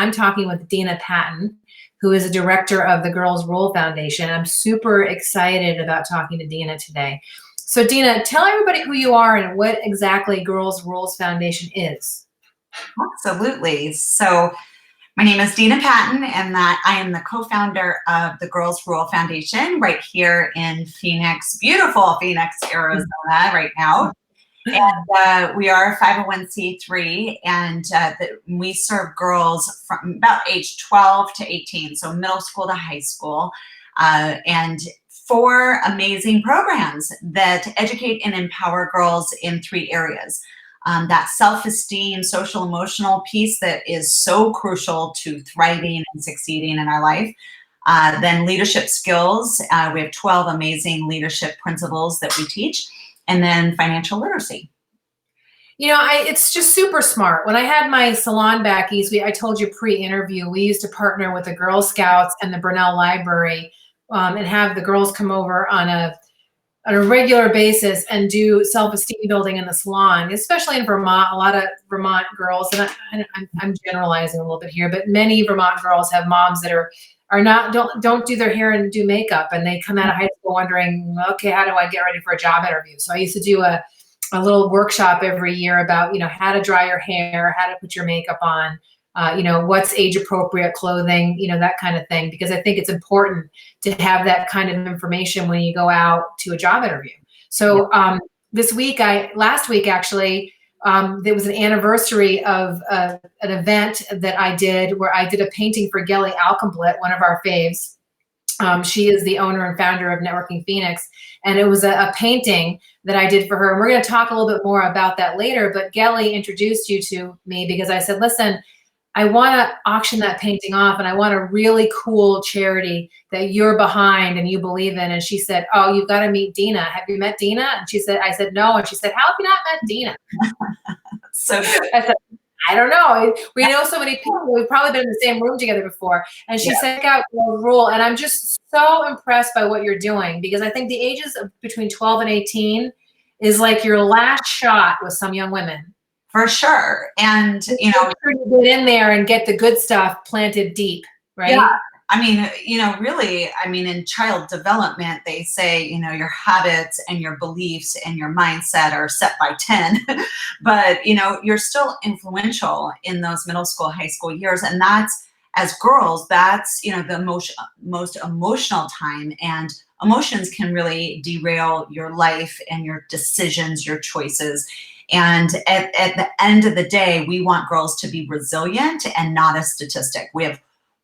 I'm talking with Dena Patton, who is a director of the Girls Rule Foundation. I'm super excited about talking to Dena today. So Dena, tell everybody who you are and what exactly Girls Rules Foundation is. Absolutely. So my name is Dena Patton, and I am the co-founder of the Girls Rule Foundation right here in Phoenix, beautiful Phoenix, Arizona right now. And we are a 501c3, and we serve girls from about age 12 to 18, so middle school to high school, and 4 amazing programs that educate and empower girls in 3 areas. That self-esteem, social emotional piece that is so crucial to thriving and succeeding in our life. Then leadership skills. We have 12 amazing leadership principles that we teach. And then financial literacy. You know, it's just super smart. When I had my salon back east, I told you pre-interview, we used to partner with the Girl Scouts and the Brunel Library and have the girls come over on a regular basis and do self-esteem building in the salon, especially in Vermont. A lot of Vermont girls, and I'm generalizing a little bit here, but many Vermont girls have moms that are not don't do their hair and do makeup, and they come out of high school wondering, okay, how do I get ready for a job interview? So I used to do a little workshop every year about, you know, how to dry your hair, how to put your makeup on, you know, what's age appropriate clothing, you know, that kind of thing, because I think it's important to have that kind of information when you go out to a job interview. So last week actually, there was an anniversary of an event that I did where I did a painting for Gelie, one of our faves. She is the owner and founder of Networking Phoenix, and it was a painting that I did for her. And we're going to talk a little bit more about that later, but Gelie introduced you to me because I said, listen, I want to auction that painting off, and I want a really cool charity that you're behind and you believe in. And she said, oh, you've got to meet Dena. Have you met Dena? And I said, no. And she said, how have you not met Dena? So good. I said, I don't know. We know so many people. We've probably been in the same room together before. And she said, check out Girls Rule. And I'm just so impressed by what you're doing, because I think the ages of between 12 and 18 is like your last shot with some young women. For sure. And, you know, you get in there and get the good stuff planted deep, right? Yeah. I mean, you know, really, I mean, in child development, they say, you know, your habits and your beliefs and your mindset are set by 10, but, you know, you're still influential in those middle school, high school years. And that's, as girls, that's, you know, the most emotional time, and emotions can really derail your life and your decisions, your choices. And at the end of the day, we want girls to be resilient and not a statistic. We have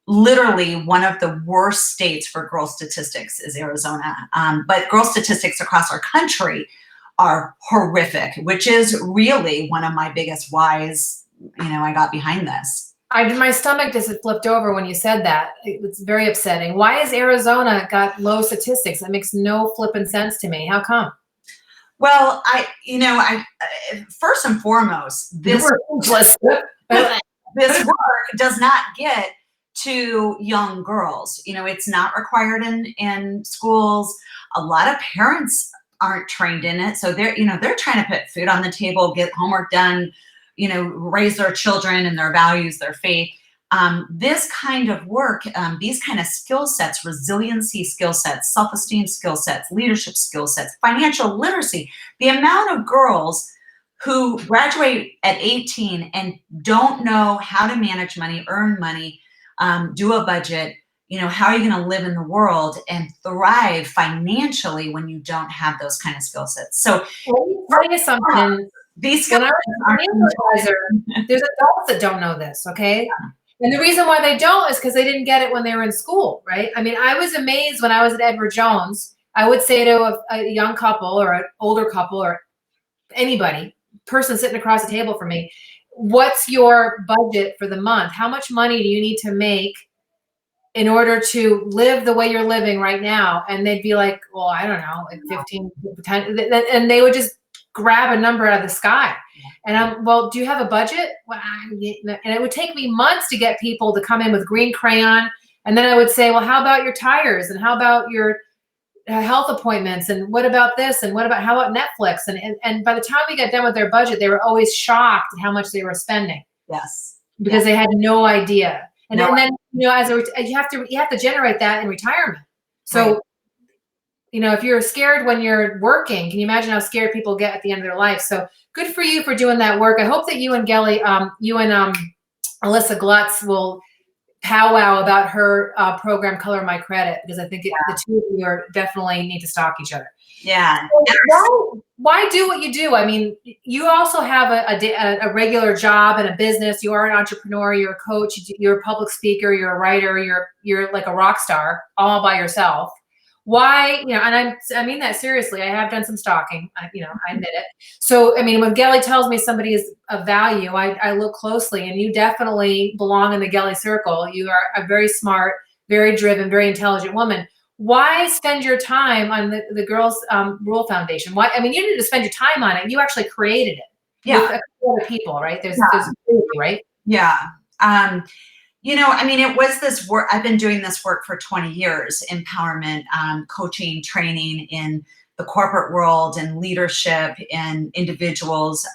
literally one of the worst states for girl statistics is Arizona. But girl statistics across our country are horrific, which is really one of my biggest whys, you know, I got behind this. My stomach just flipped over when you said that. It's very upsetting. Why has Arizona got low statistics? That makes no flipping sense to me. How come? Well, first and foremost, this work does not get to young girls. You know, it's not required in schools. A lot of parents aren't trained in it. So they're trying to put food on the table, get homework done, you know, raise their children and their values, their faith. This kind of work, these kind of skill sets, resiliency skill sets, self-esteem skill sets, leadership skill sets, financial literacy, the amount of girls who graduate at 18 and don't know how to manage money, earn money, do a budget, you know, how are you going to live in the world and thrive financially when you don't have those kind of skill sets? So tell you something. These skills there's adults that don't know this, okay? Yeah. And the reason why they don't is because they didn't get it when they were in school, right? I mean, I was amazed when I was at Edward Jones. I would say to a young couple or an older couple or anybody, person sitting across the table from me, what's your budget for the month? How much money do you need to make in order to live the way you're living right now? And they'd be like, well, I don't know, like 15, 10, and they would just grab a number out of the sky. And I'm, well, do you have a budget? Well, and it would take me months to get people to come in with green crayon. And then I would say, well, how about your tires? And how about your health appointments? And what about this? And how about Netflix? And by the time we got done with their budget, they were always shocked at how much they were spending. Yes. Because they had no idea. And, and then, as you have to generate that in retirement. So, if you're scared when you're working, can you imagine how scared people get at the end of their life? So good for you for doing that work. I hope that you and Gelie, Alyssa Glutz will powwow about her program, Color My Credit, because I think the two of you are definitely need to stalk each other. Yeah. So why do what you do? I mean, you also have a regular job and a business. You are an entrepreneur. You're a coach. You're a public speaker. You're a writer. You're like a rock star all by yourself. Why, and I mean that seriously. I have done some stalking. I admit it. So, I mean, when Gelie tells me somebody is of value, I look closely, and you definitely belong in the Gelie circle. You are a very smart, very driven, very intelligent woman. Why spend your time on the Girls Rule Foundation? Why? I mean, you didn't just spend your time on it. You actually created it. Yeah. With a couple other people, right? There's right? Yeah. I mean, it was this work. I've been doing this work for 20 years, empowerment, coaching, training in the corporate world and leadership and individuals.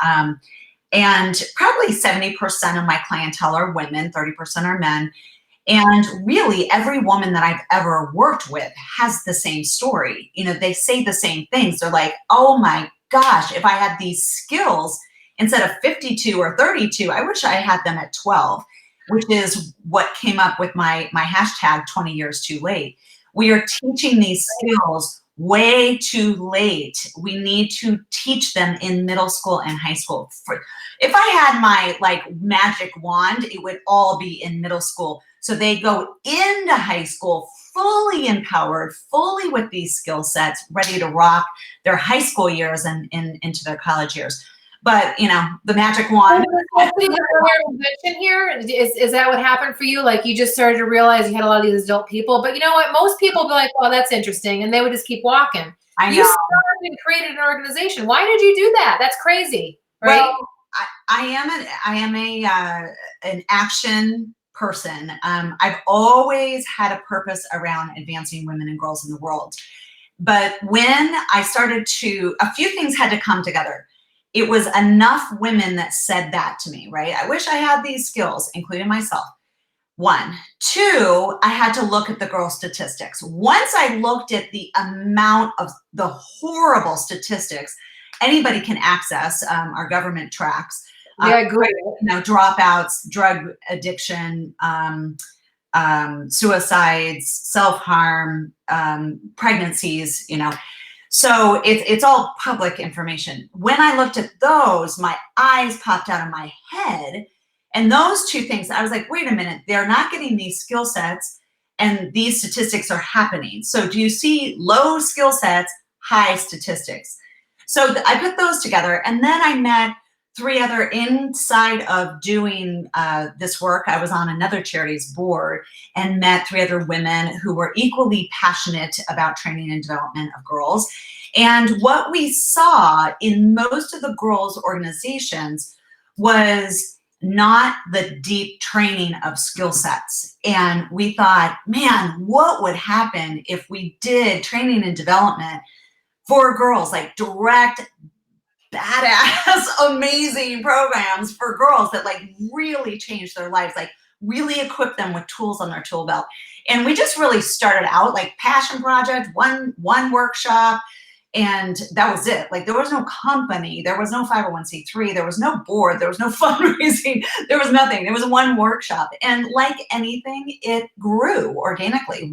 And probably 70% of my clientele are women, 30% are men. And really every woman that I've ever worked with has the same story. They say the same things. They're like, oh my gosh, if I had these skills instead of 52 or 32, I wish I had them at 12. Which is what came up with my hashtag 20 years too late. We are teaching these skills way too late. We need to teach them in middle school and high school. If I had my magic wand, it would all be in middle school. So they go into high school fully empowered, fully with these skill sets, ready to rock their high school years and into their college years. But the magic wand. Here is that what happened for you? Like you just started to realize you had a lot of these adult people, but you know what? Most people would be like, "Well, that's interesting," and they would just keep walking. I know. You started and created an organization. Why did you do that? That's crazy, right? Well, I am an action person. I've always had a purpose around advancing women and girls in the world. But when I started a few things had to come together. It was enough women that said that to me, right? I wish I had these skills, including myself. 1. 2, I had to look at the girl statistics. Once I looked at the amount of the horrible statistics anybody can access, our government tracks, dropouts, drug addiction, suicides, self-harm, pregnancies, So it's all public information. When I looked at those, my eyes popped out of my head. And those two things, I was like, wait a minute, they're not getting these skill sets and these statistics are happening. So do you see low skill sets, high statistics? So I put those together, and then I met 3 other inside of doing this work. I was on another charity's board and met 3 other women who were equally passionate about training and development of girls. And what we saw in most of the girls' organizations was not the deep training of skill sets. And we thought, man, what would happen if we did training and development for girls, like direct, badass, amazing programs for girls that really change their lives, really equip them with tools on their tool belt. And we just really started out like passion project, one workshop, and that was it. There was no company, there was no 501c3, there was no board, there was no fundraising, there was nothing. There was one workshop. And like anything, it grew organically.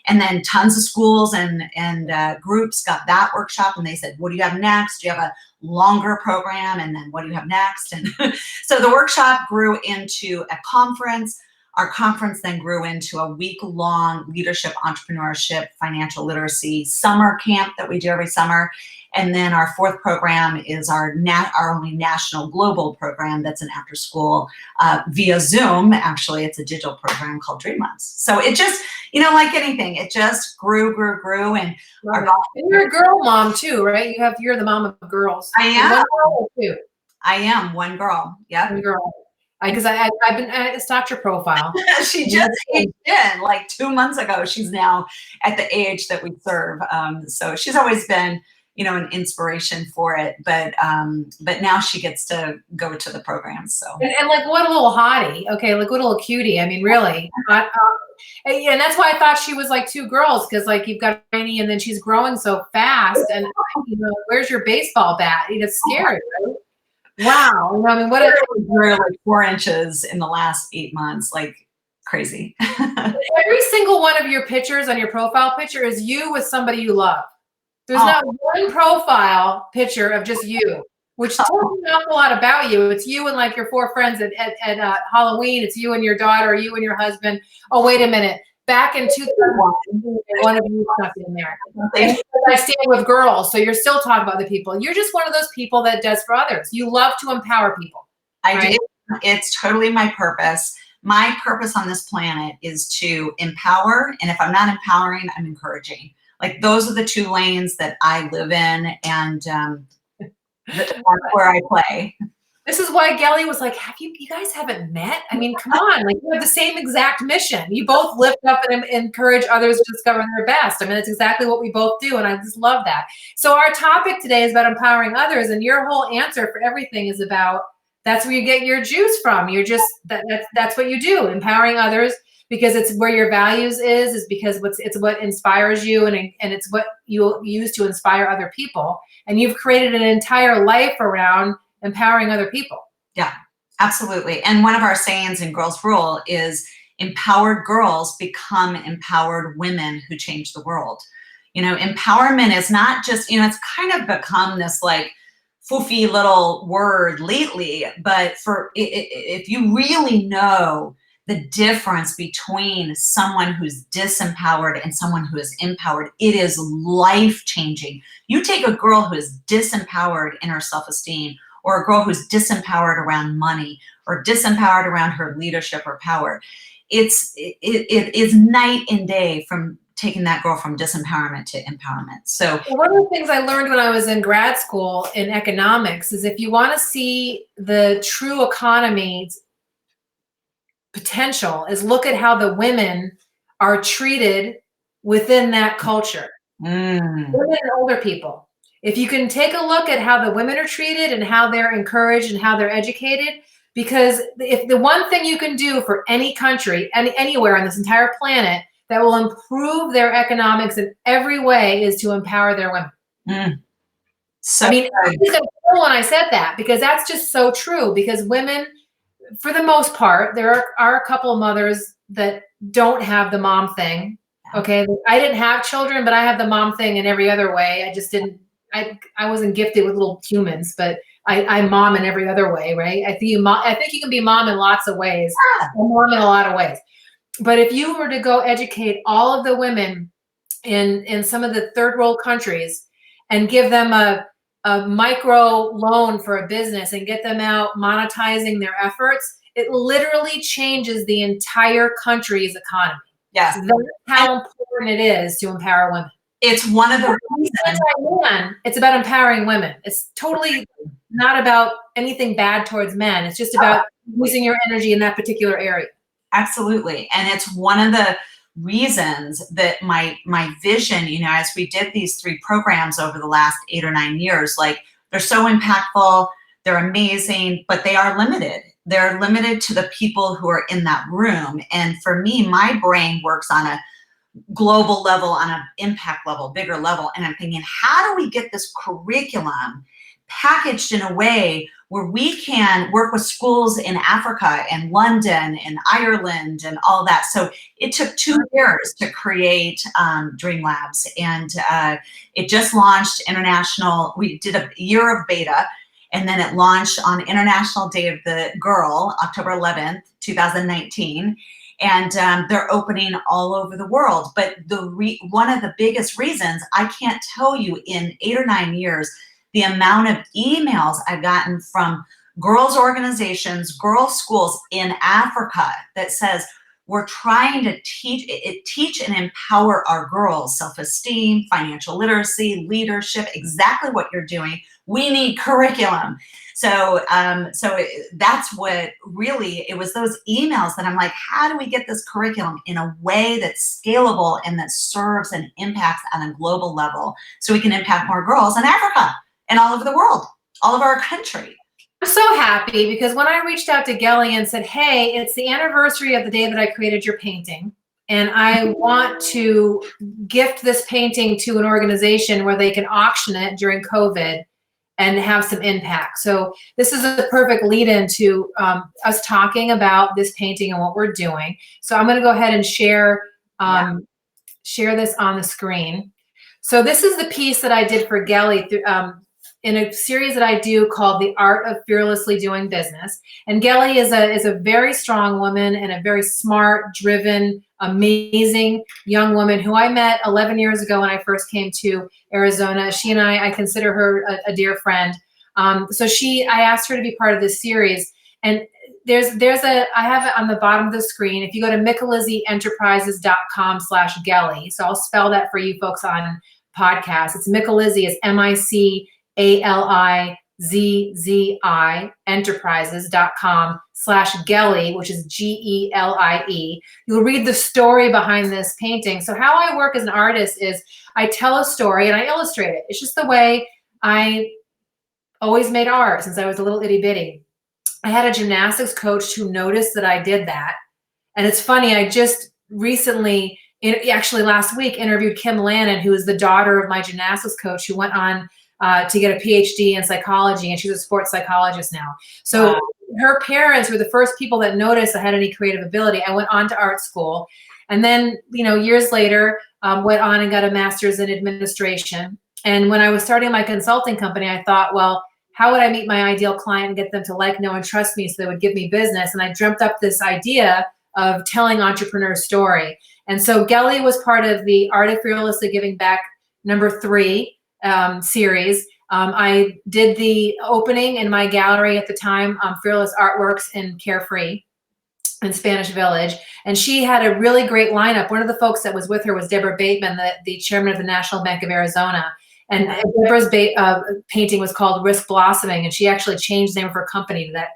And then tons of schools and groups got that workshop, and they said, what do you have next? Do you have a longer program? And then what do you have next? And so the workshop grew into a conference. Our conference then grew into a week-long leadership, entrepreneurship, financial literacy summer camp that we do every summer. And then our 4th program is our only national global program that's an after school via Zoom. Actually, it's a digital program called Dream Labs. So it just, like anything, it just grew. And you're a girl mom too, right? You're the mom of girls. I am. One girl too. I am one girl. Yeah. One girl. Because I've stalked your profile. She just aged in 2 months ago. She's now at the age that we serve. So she's always been, an inspiration for it. But now she gets to go to the programs. So and like, what a little hottie. Okay, like what a little cutie. I mean, really. And that's why I thought she was like two girls, because like you've got Rainy and then she's growing so fast, and where's your baseball bat? It's scary, right? Wow. I mean, what we're like 4 inches in the last 8 months, like crazy. Every single one of your pictures on your profile picture is you with somebody you love. There's not one profile picture of just you, which tells me an awful lot about you. It's you and like your 4 friends at Halloween. It's you and your daughter, you and your husband. Oh, wait a minute. Back in 2001, one of you stuck in there. I stand with girls, so you're still talking about the people. You're just one of those people that does for others. You love to empower people. I do. It's totally my purpose. My purpose on this planet is to empower, and if I'm not empowering, I'm encouraging. Like those are the 2 lanes that I live in, and that's where I play. This is why Gelie was like, you guys haven't met? I mean, come on, like you have the same exact mission. You both lift up and encourage others to discover their best. I mean, it's exactly what we both do, and I just love that. So our topic today is about empowering others, and your whole answer for everything is about, that's where you get your juice from. You're just, that's what you do, empowering others, because it's where your values is because it's what inspires you, and it's what you'll use to inspire other people. And you've created an entire life around empowering other people. Yeah, absolutely. And one of our sayings in Girls Rule is empowered girls become empowered women who change the world. Empowerment is not just, it's kind of become this like foofy little word lately, but if you really know the difference between someone who's disempowered and someone who is empowered, it is life-changing. You take a girl who is disempowered in her self-esteem, or a girl who's disempowered around money, or disempowered around her leadership or power, it is night and day from taking that girl from disempowerment to empowerment. So one of the things I learned when I was in grad school in economics is if you want to see the true economy's potential, is look at how the women are treated within that culture. Women and older people. If you can take a look at how the women are treated and how they're encouraged and how they're educated, because if the one thing you can do for any country, anywhere on this entire planet, that will improve their economics in every way is to empower their women. So I mean, I was gonna kill when I said that, because that's just so true. Because women, for the most part, there are a couple of mothers that don't have the mom thing. Okay, I didn't have children, but I have the mom thing in every other way. I just didn't. I wasn't gifted with little humans, but I'm mom in every other way, right? I think you can be mom in lots of ways. I'm mom in a lot of ways. But if you were to go educate all of the women in some of the third world countries and give them a micro loan for a business and get them out monetizing their efforts, it literally changes the entire country's economy. Yes. That's how important it is to empower women. It's one of the reasons. It's about empowering women. It's totally not about anything bad towards men. It's just about using your energy in that particular area. Absolutely. And it's one of the reasons that my vision, as we did these 3 programs over the last 8 or 9 years, like they're so impactful, they're amazing, but they are limited. They're limited to the people who are in that room. And for me, my brain works on a global level, on an impact level, bigger level. And I'm thinking, how do we get this curriculum packaged in a way where we can work with schools in Africa and London and Ireland and all that? So it took 2 years to create Dream Labs, and it just launched international. We did a year of beta, and then it launched on International Day of the Girl, October 11th, 2019. And they're opening all over the world. But one of the biggest reasons, I can't tell you in 8 or 9 years, the amount of emails I've gotten from girls organizations, girls schools in Africa that says, we're trying to teach and empower our girls self-esteem, financial literacy, leadership, exactly what you're doing. We need curriculum. So that's what really, it was those emails that I'm like, how do we get this curriculum in a way that's scalable and that serves and impacts on a global level so we can impact more girls in Africa and all over the world, all of our country. I'm so happy because when I reached out to Gelie and said, hey, it's the anniversary of the day that I created your painting, and I want to gift this painting to an organization where they can auction it during COVID and have some impact. So this is a perfect lead-in to us talking about this painting and what we're doing. So I'm going to go ahead and share this on the screen. So this is the piece that I did for Gelie in a series that I do called The Art of Fearlessly Doing Business. And Gelie is a very strong woman and a very smart, driven, amazing young woman who I met 11 years ago when I first came to Arizona. She and I consider her a dear friend. So I asked her to be part of this series. And I have it on the bottom of the screen. If you go to micalizzienterprises.com/Gelie, so I'll spell that for you folks on podcast. It's Micalizzi, it's MICALIZZI enterprises.com/Gelie, which is GELIE. You'll read the story behind this painting. So how I work as an artist is I tell a story and I illustrate it. It's just the way I always made art since I was a little itty bitty. I had a gymnastics coach who noticed that I did that. And it's funny, I just recently, actually last week, interviewed Kim Lannon, who is the daughter of my gymnastics coach, who went on to get a PhD in psychology, and she's a sports psychologist now. So her parents were the first people that noticed I had any creative ability. I went on to art school, and then, years later, went on and got a master's in administration. And when I was starting my consulting company, I thought, well, how would I meet my ideal client and get them to like, know, and trust me so they would give me business? And I dreamt up this idea of telling entrepreneurs' story. And so Gelie was part of the Art of Fearlessly Giving Back #3 series. I did the opening in my gallery at the time, Fearless Artworks in Carefree in Spanish Village. And she had a really great lineup. One of the folks that was with her was Deborah Bateman, the chairman of the National Bank of Arizona. And Deborah's painting was called Risk Blossoming, and she actually changed the name of her company to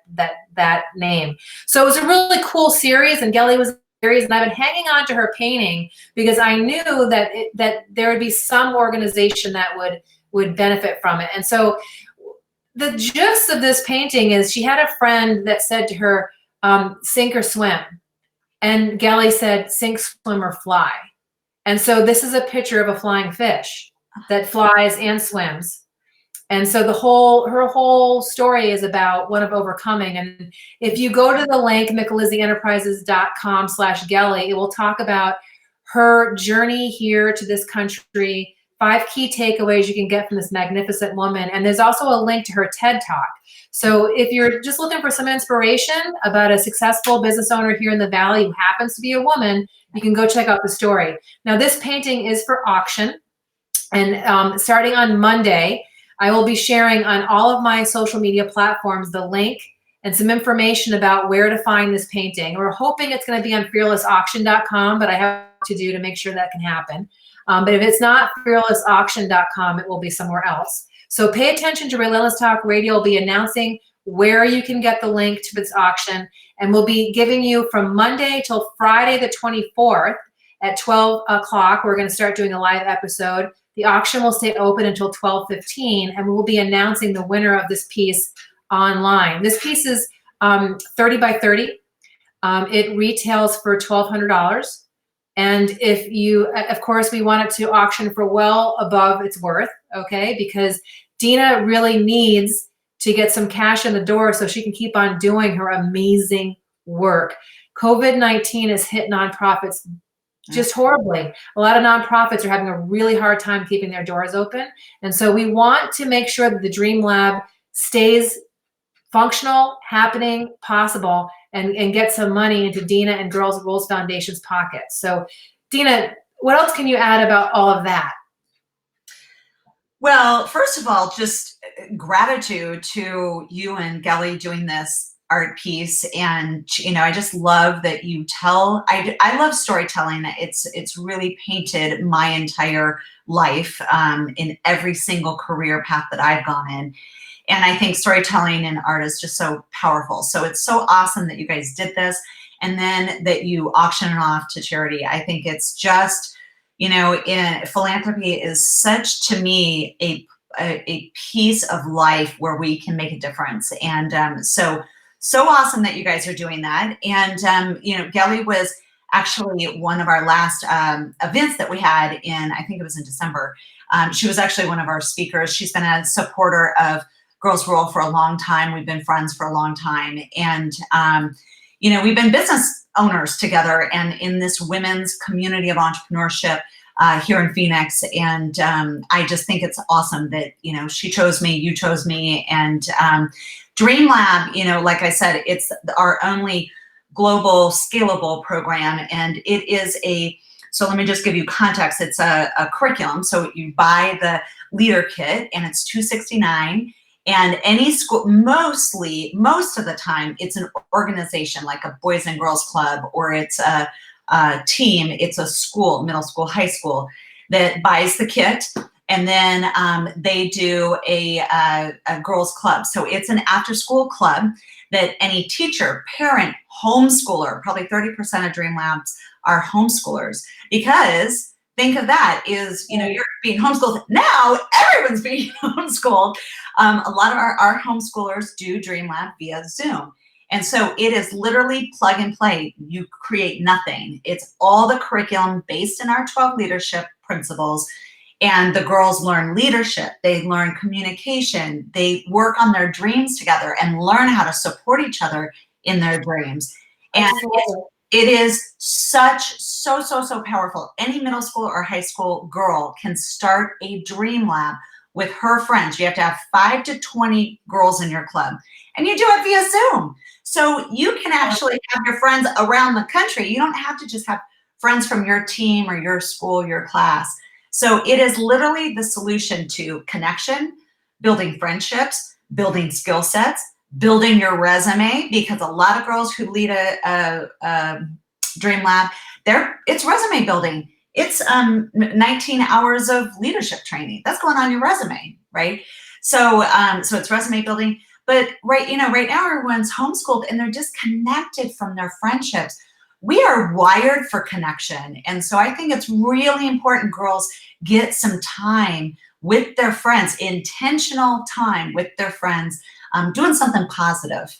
that name. So it was a really cool series, and Gelie was series, and I've been hanging on to her painting because I knew that there would be some organization that would benefit from it. And so the gist of this painting is she had a friend that said to her, sink or swim. And Gelie said, sink, swim, or fly. And so this is a picture of a flying fish that flies and swims. And so her whole story is about one of overcoming. And if you go to the link, micalizzienterprises.com/Gelie, it will talk about her journey here to this country, 5 key takeaways you can get from this magnificent woman. And there's also a link to her TED Talk. So if you're just looking for some inspiration about a successful business owner here in the Valley who happens to be a woman, you can go check out the story. Now, this painting is for auction. And starting on Monday, I will be sharing on all of my social media platforms the link and some information about where to find this painting. We're hoping it's going to be on fearlessauction.com, but I have to do to make sure that can happen. But if it's not fearlessauction.com, it will be somewhere else. So pay attention to Relentless Talk Radio. We'll be announcing where you can get the link to this auction. And we'll be giving you from Monday till Friday the 24th at 12 o'clock. We're going to start doing a live episode. The auction will stay open until 12:15, and we will be announcing the winner of this piece online. This piece is 30 by 30. It retails for $1,200. And if you, of course, we want it to auction for well above its worth, okay? Because Dena really needs to get some cash in the door so she can keep on doing her amazing work. COVID-19 has hit nonprofits just horribly. A lot of nonprofits are having a really hard time keeping their doors open. And so we want to make sure that the Dream Lab stays functional, happening, possible, and get some money into Dena and Girls Rules Foundation's pockets. So Dena, what else can you add about all of that? Well, first of all, just gratitude to you and Gelie doing this art piece. And, I just love that you tell, I love storytelling. It's really painted my entire life in every single career path that I've gone in. And I think storytelling and art is just so powerful. So it's so awesome that you guys did this and then that you auction it off to charity. I think it's just, in philanthropy is such, to me, a piece of life where we can make a difference. And so awesome that you guys are doing that. And, Gelie was actually one of our last events that we had I think it was in December. She was actually one of our speakers. She's been a supporter of Girls Rule for a long time. We've been friends for a long time. And, we've been business owners together and in this women's community of entrepreneurship here in Phoenix. And I just think it's awesome that, she chose me, you chose me. And Dream Lab, like I said, it's our only global scalable program. And it is so let me just give you context. It's a curriculum. So you buy the leader kit and it's $269. And any school, most of the time, it's an organization like a Boys and Girls Club, or it's a team, it's a school, middle school, high school, that buys the kit. And then they do a girls club. So it's an after school club that any teacher, parent, homeschooler, probably 30% of Dream Labs are homeschoolers, because think of that is, you're being homeschooled. Now everyone's being homeschooled. A lot of our homeschoolers do Dream Lab via Zoom. And so it is literally plug and play. You create nothing. It's all the curriculum based in our 12 leadership principles. And the girls learn leadership. They learn communication. They work on their dreams together and learn how to support each other in their dreams. And it is so powerful. Any middle school or high school girl can start a Dream Lab with her friends. You have to have 5 to 20 girls in your club, and you do it via Zoom. So you can actually have your friends around the country. You don't have to just have friends from your team or your school, your class. So it is literally the solution to connection, building friendships, building skill sets, building your resume, because a lot of girls who lead a Dream Lab, it's resume building. It's 19 hours of leadership training. That's going on your resume, right? So it's resume building. But right now everyone's homeschooled and they're disconnected from their friendships. We are wired for connection. And so I think it's really important girls get some time with their friends, intentional time with their friends, doing something positive.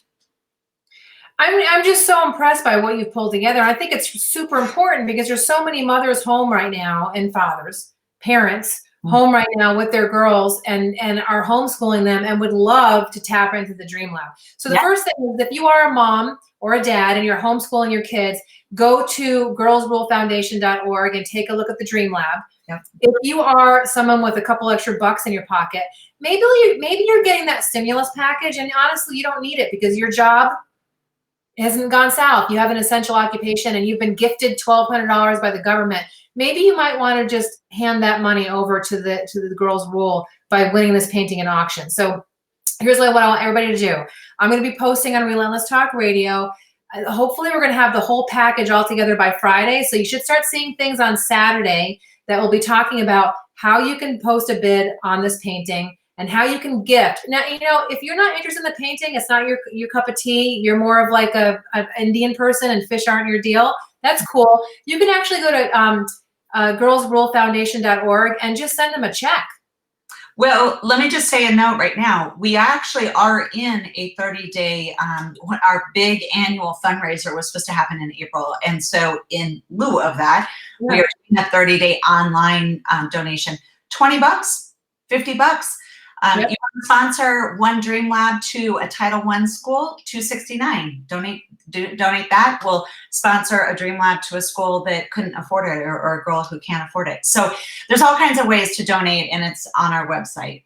I'm just so impressed by what you've pulled together. I think it's super important because there's so many mothers home right now, and fathers, parents home right now with their girls and are homeschooling them and would love to tap into the Dream Lab. So the first thing is, if you are a mom or a dad and you're homeschooling your kids, go to girlsrulefoundation.org and take a look at the Dream Lab. Yep. If you are someone with a couple extra bucks in your pocket, maybe you're getting that stimulus package, and honestly, you don't need it because your job hasn't gone south. You have an essential occupation and you've been gifted $1,200 by the government. Maybe you might want to just hand that money over to the Girls Rule by winning this painting at auction. So here's what I want everybody to do. I'm going to be posting on Relentless Talk Radio. Hopefully we're going to have the whole package all together by Friday. So you should start seeing things on Saturday that will be talking about how you can post a bid on this painting and how you can gift. Now, if you're not interested in the painting, it's not your cup of tea, you're more of like an Indian person and fish aren't your deal, that's cool. You can actually go to girlsrulefoundation.org and just send them a check. Well, let me just say a note right now. We actually are in a 30-day, our big annual fundraiser was supposed to happen in April. And so in lieu of that, we are doing a 30-day online donation, $20, $50. You can sponsor one Dream Lab to a Title I school, $269. Donate that. We'll sponsor a Dream Lab to a school that couldn't afford it, or a girl who can't afford it. So there's all kinds of ways to donate, and it's on our website.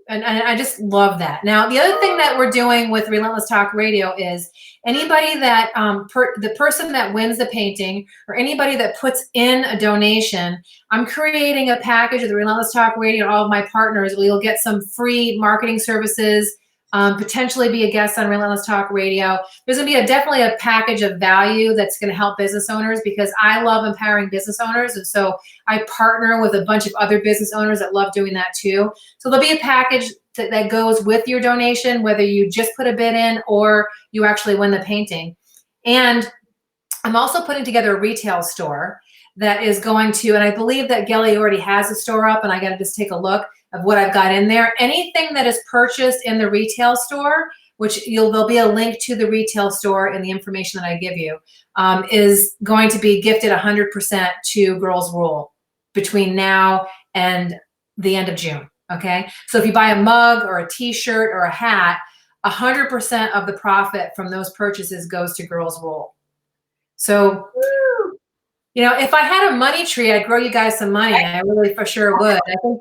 And I just love that. Now, the other thing that we're doing with Relentless Talk Radio is anybody that, the person that wins the painting or anybody that puts in a donation, I'm creating a package of the Relentless Talk Radio and all of my partners where you'll get some free marketing services, potentially be a guest on Relentless Talk Radio. There's going to be definitely a package of value that's going to help business owners, because I love empowering business owners. And so I partner with a bunch of other business owners that love doing that too. So there'll be a package that goes with your donation, whether you just put a bid in or you actually win the painting. And I'm also putting together a retail store that is going to, and I believe that Gelie already has a store up, and I got to just take a look of what I've got in there. Anything that is purchased in the retail store, which there'll be a link to the retail store in the information that I give you, is going to be gifted 100% to Girls Rule between now and the end of June. Okay, so if you buy a mug or a T-shirt or a hat, 100% of the profit from those purchases goes to Girls Rule. So, you know, if I had a money tree, I'd grow you guys some money. I really for sure would. I think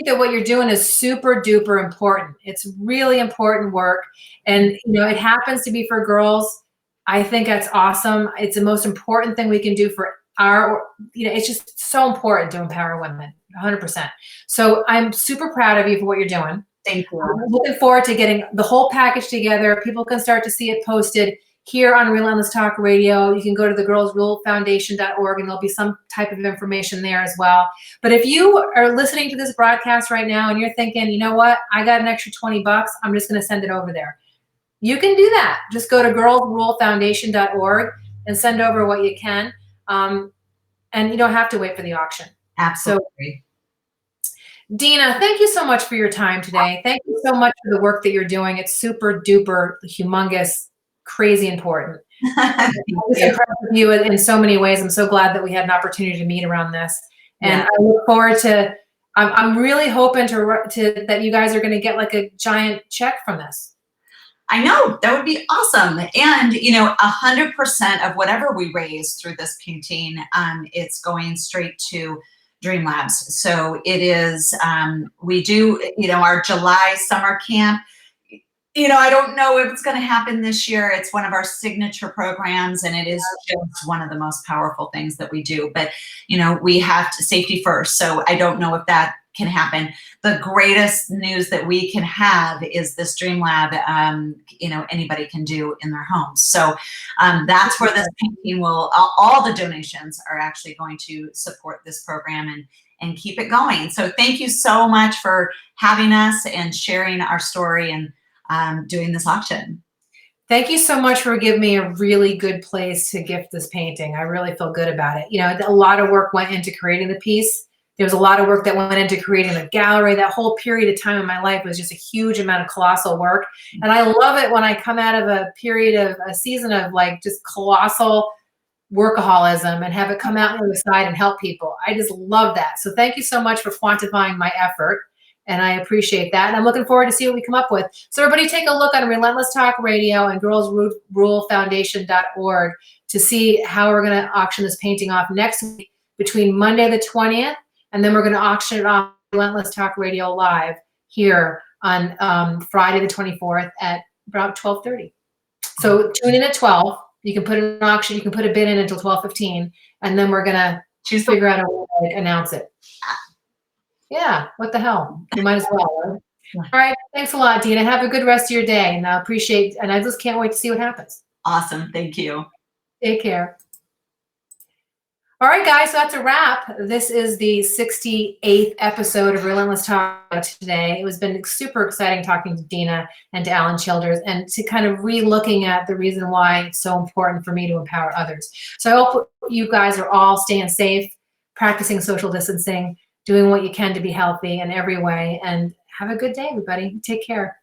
that what you're doing is super duper important. It's really important work. And, you know, it happens to be for girls. I think that's awesome. It's the most important thing we can do for it's just so important to empower women, 100%. So I'm super proud of you for what you're doing. Thank you. I'm looking forward to getting the whole package together. People can start to see it posted here on Relentless Talk Radio. You can go to the girlsrulefoundation.org and there'll be some type of information there as well. But if you are listening to this broadcast right now and you're thinking, you know what, I got an extra $20, I'm just going to send it over there. You can do that. Just go to girlsrulefoundation.org and send over what you can. And you don't have to wait for the auction. Absolutely. So, Dena, thank you so much for your time today. Thank you so much for the work that you're doing. It's super duper humongous, crazy important. I'm impressed with you in so many ways. I'm so glad that we had an opportunity to meet around this. And I look forward to, I'm really hoping that you guys are going to get like a giant check from this. I know, that would be awesome. And, you know, 100% of whatever we raise through this painting, it's going straight to Dream Labs. So it is, we do, you know, our July summer camp. You know, I don't know if it's going to happen this year. It's one of our signature programs, and it is just one of the most powerful things that we do. But, you know, we have to safety first. So I don't know if that can happen. The greatest news that we can have is this Dream Lab, you know, anybody can do in their homes. So that's where this painting will, all the donations are actually going to support this program and keep it going. So thank you so much for having us and sharing our story and doing this auction. Thank you so much for giving me a really good place to gift this painting. I really feel good about it. You know, a lot of work went into creating the piece. There was a lot of work that went into creating the gallery. That whole period of time in my life was just a huge amount of colossal work. And I love it when I come out of a season of like just colossal workaholism and have it come out on the other side and help people. I just love that. So thank you so much for quantifying my effort. And I appreciate that. And I'm looking forward to see what we come up with. So everybody take a look on Relentless Talk Radio and girlsrulefoundation.org to see how we're going to auction this painting off next week between Monday the 20th, and then we're going to auction it off Relentless Talk Radio Live here on Friday the 24th at about 12:30. So tune in at 12. You can put an auction, you can put a bid in until 12:15, and then we're going to figure out a way to announce it. Yeah, what the hell? You might as well. Right? All right. Thanks a lot, Dena. Have a good rest of your day. And I appreciate, and I just can't wait to see what happens. Awesome. Thank you. Take care. All right, guys. So that's a wrap. This is the 68th episode of Relentless Talk today. It has been super exciting talking to Dena and to Alan Childers and to kind of re-looking at the reason why it's so important for me to empower others. So I hope you guys are all staying safe, practicing social distancing, doing what you can to be healthy in every way, and have a good day, everybody. Take care.